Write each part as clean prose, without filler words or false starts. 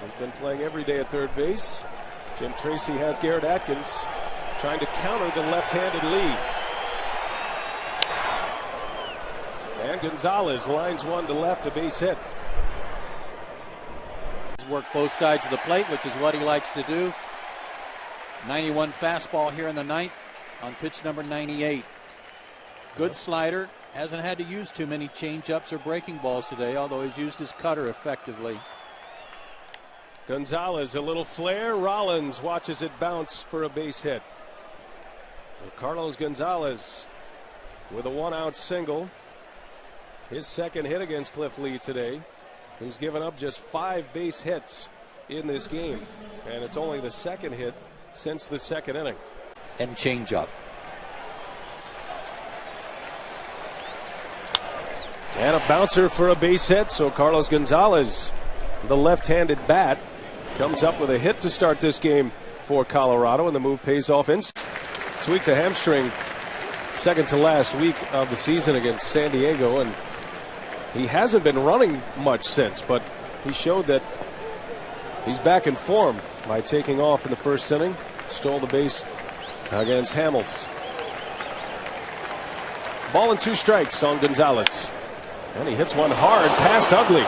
He's been playing every day at third base. Jim Tracy has Garrett Atkins trying to counter the left-handed lead. And Gonzalez lines one to left, a base hit. He's worked both sides of the plate, which is what he likes to do. 91 fastball here in the ninth on pitch number 98. Good slider. Hasn't had to use too many change-ups or breaking balls today, although he's used his cutter effectively. Gonzalez, a little flare. Rollins watches it bounce for a base hit. Carlos Gonzalez with a one-out single. His second hit against Cliff Lee today, who's given up just 5 base hits in this game. And it's only the second hit since the second inning. And change-up. And a bouncer for a base hit. So Carlos Gonzalez, the left-handed bat, comes up with a hit to start this game for Colorado, and the move pays off. Tweaked a hamstring second to last week of the season against San Diego, and he hasn't been running much since, but he showed that he's back in form by taking off in the first inning. Stole the base against Hamels. Ball and 2 strikes on Gonzalez. And he hits one hard past Ugley.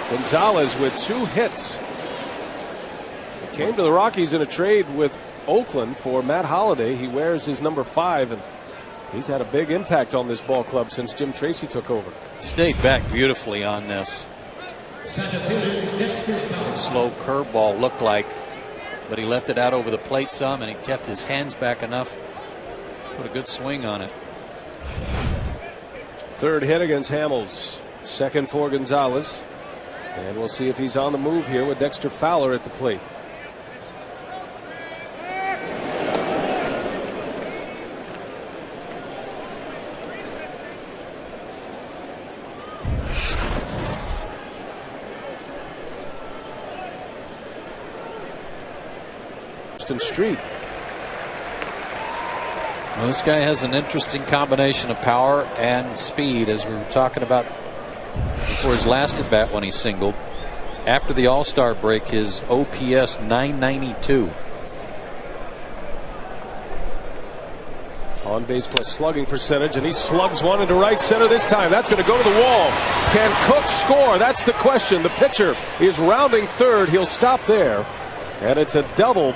Gonzalez with 2 hits. He came to the Rockies in a trade with Oakland for Matt Holliday. He wears his number 5, and he's had a big impact on this ball club since Jim Tracy took over. Stayed back beautifully on this. Slow curveball looked like, but he left it out over the plate some, and he kept his hands back enough to put a good swing on it. Third hit against Hamels. Second for Gonzalez. And we'll see if he's on the move here with Dexter Fowler at the plate. Street. Well, this guy has an interesting combination of power and speed, as we were talking about before his last at bat when he singled. After the All-Star break, his OPS 992. On base plus slugging percentage, and he slugs one into right center this time. That's going to go to the wall. Can Cook score? That's the question. The pitcher is rounding third. He'll stop there, and it's a double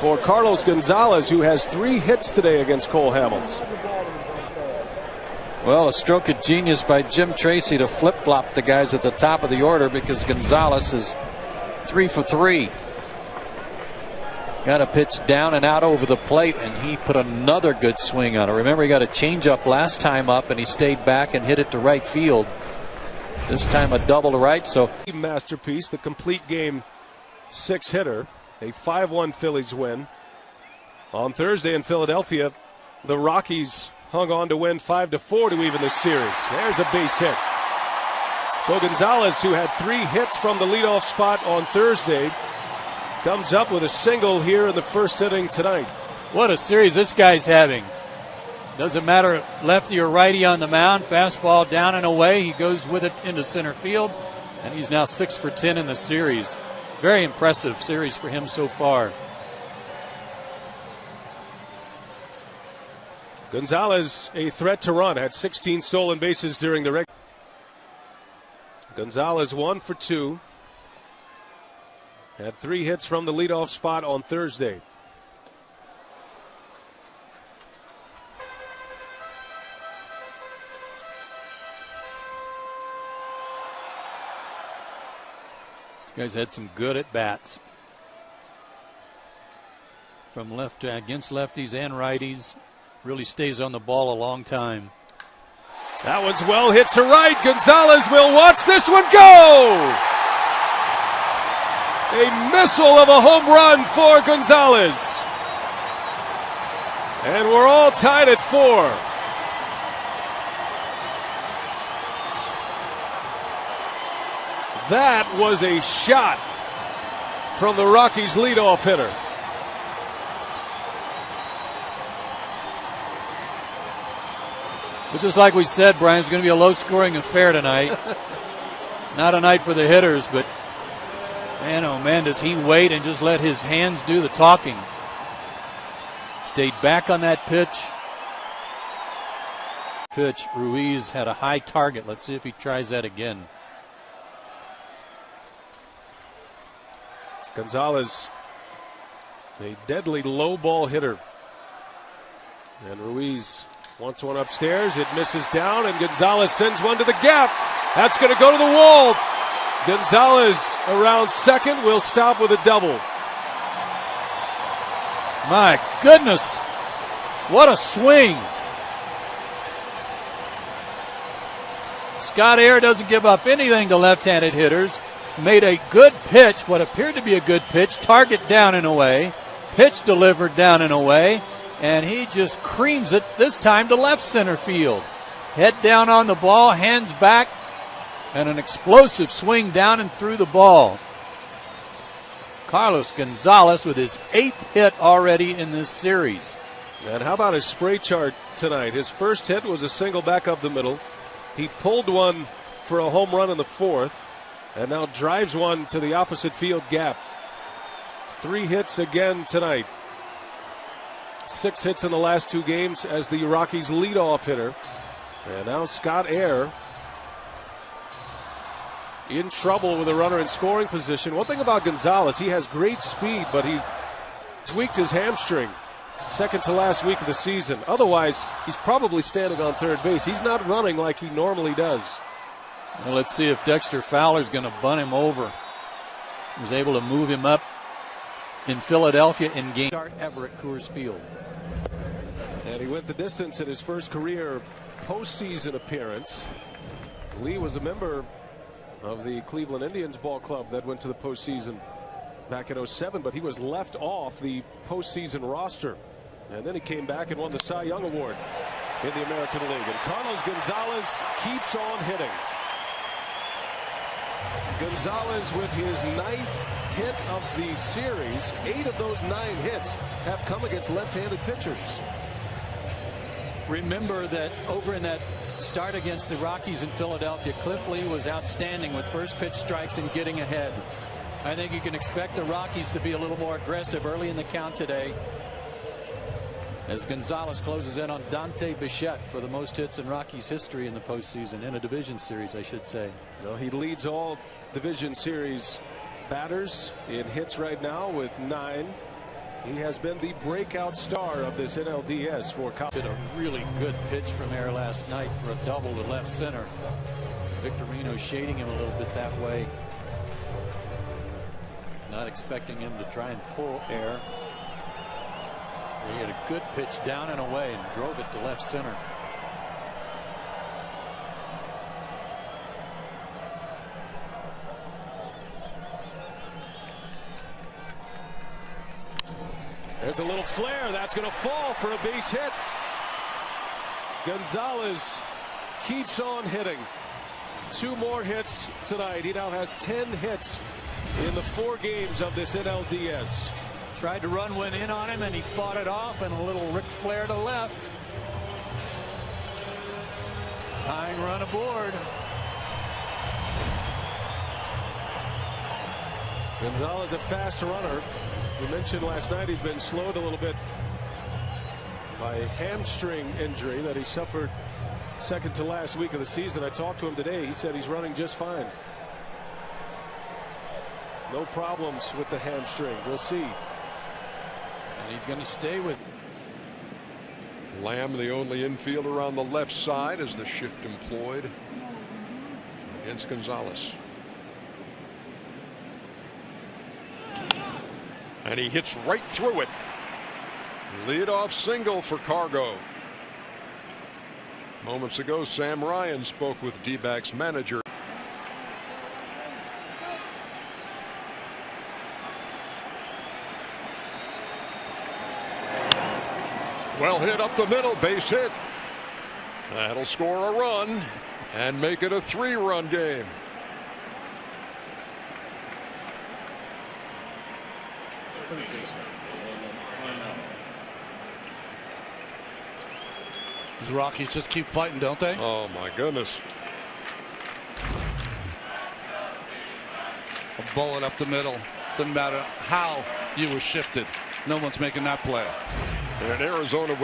for Carlos Gonzalez, who has 3 hits today against Cole Hamels. Well, a stroke of genius by Jim Tracy to flip-flop the guys at the top of the order, because Gonzalez is 3 for 3. Got a pitch down and out over the plate, and he put another good swing on it. Remember, he got a changeup last time up, and he stayed back and hit it to right field. This time a double to right. So masterpiece, the complete game 6-hitter. A 5-1 Phillies win. On Thursday in Philadelphia, the Rockies hung on to win 5-4 to even the series. There's a base hit. So Gonzalez, who had 3 hits from the leadoff spot on Thursday, comes up with a single here in the first inning tonight. What a series this guy's having. Doesn't matter lefty or righty on the mound. Fastball down and away. He goes with it into center field, and he's now 6 for 10 in the series. Very impressive series for him so far. Gonzalez, a threat to run, had 16 stolen bases during the regular. Gonzalez 1 for 2. Had 3 hits from the leadoff spot on Thursday. Guys had some good at bats from left against lefties and righties. Really stays on the ball a long time. That one's well hit to right. Gonzalez will watch this one go. A missile of a home run for Gonzalez. And we're all tied at 4. That was a shot from the Rockies' leadoff hitter. But just like we said, Brian, it's going to be a low-scoring affair tonight. Not a night for the hitters, but Man, oh man, does he wait and just let his hands do the talking. Stayed back on that pitch. Ruiz had a high target. Let's see if he tries that again. Gonzalez, a deadly low ball hitter. And Ruiz wants one upstairs. It misses down, and Gonzalez sends one to the gap. That's going to go to the wall. Gonzalez around second will stop with a double. My goodness. What a swing. Scott Air doesn't give up anything to left-handed hitters. Made a good pitch, what appeared to be a good pitch, target down and away, pitch delivered down and away, and he just creams it this time to left center field. Head down on the ball, hands back, and an explosive swing down and through the ball. Carlos Gonzalez with his 8th hit already in this series. And how about his spray chart tonight? His first hit was a single back up the middle. He pulled one for a home run in the 4th, and now drives one to the opposite field gap. 3 hits again tonight. 6 hits in the last 2 games as the Rockies' leadoff hitter. And now Scott Air in trouble with a runner in scoring position. One thing about Gonzalez, he has great speed, but he tweaked his hamstring second to last week of the season. Otherwise, he's probably standing on third base. He's not running like he normally does. Well, let's see if Dexter Fowler's going to bunt him over. He was able to move him up in Philadelphia in game start ever at Coors Field. And he went the distance in his first career postseason appearance. Lee was a member of the Cleveland Indians ball club that went to the postseason back in '07, but he was left off the postseason roster. And then he came back and won the Cy Young Award in the American League. And Carlos Gonzalez keeps on hitting. Gonzalez with his 9th hit of the series. 8 of those 9 hits have come against left-handed pitchers. Remember that over in that start against the Rockies in Philadelphia, Cliff Lee was outstanding with first pitch strikes and getting ahead. I think you can expect the Rockies to be a little more aggressive early in the count today, as Gonzalez closes in on Dante Bichette for the most hits in Rockies history in the postseason, in a division series, I should say. Well, he leads all division series batters in hits right now with 9. He has been the breakout star of this NLDS for Colorado. Did a really good pitch from Air last night for a double to left center. Victorino shading him a little bit that way. Not expecting him to try and pull Air. He had a good pitch down and away and drove it to left center. There's a little flare. That's going to fall for a base hit. Gonzalez keeps on hitting. 2 more hits tonight. He now has 10 hits in the 4 games of this NLDS. Tried to run one in on him, and he fought it off, and a little Ric Flair to left. Tying run aboard. Gonzalez, a fast runner. We mentioned last night he's been slowed a little bit by a hamstring injury that he suffered second to last week of the season. I talked to him today. He said he's running just fine. No problems with the hamstring. We'll see. And he's going to stay with Lamb, the only infielder on the left side, as the shift employed against Gonzalez. And he hits right through it. Leadoff single for Cargo. Moments ago, Sam Ryan spoke with D-backs manager. Well hit up the middle, base hit. That'll score a run and make it a 3-run game. These Rockies just keep fighting, don't they? Oh my goodness. A bullet up the middle. Doesn't matter how you were shifted. No one's making that play. And Arizona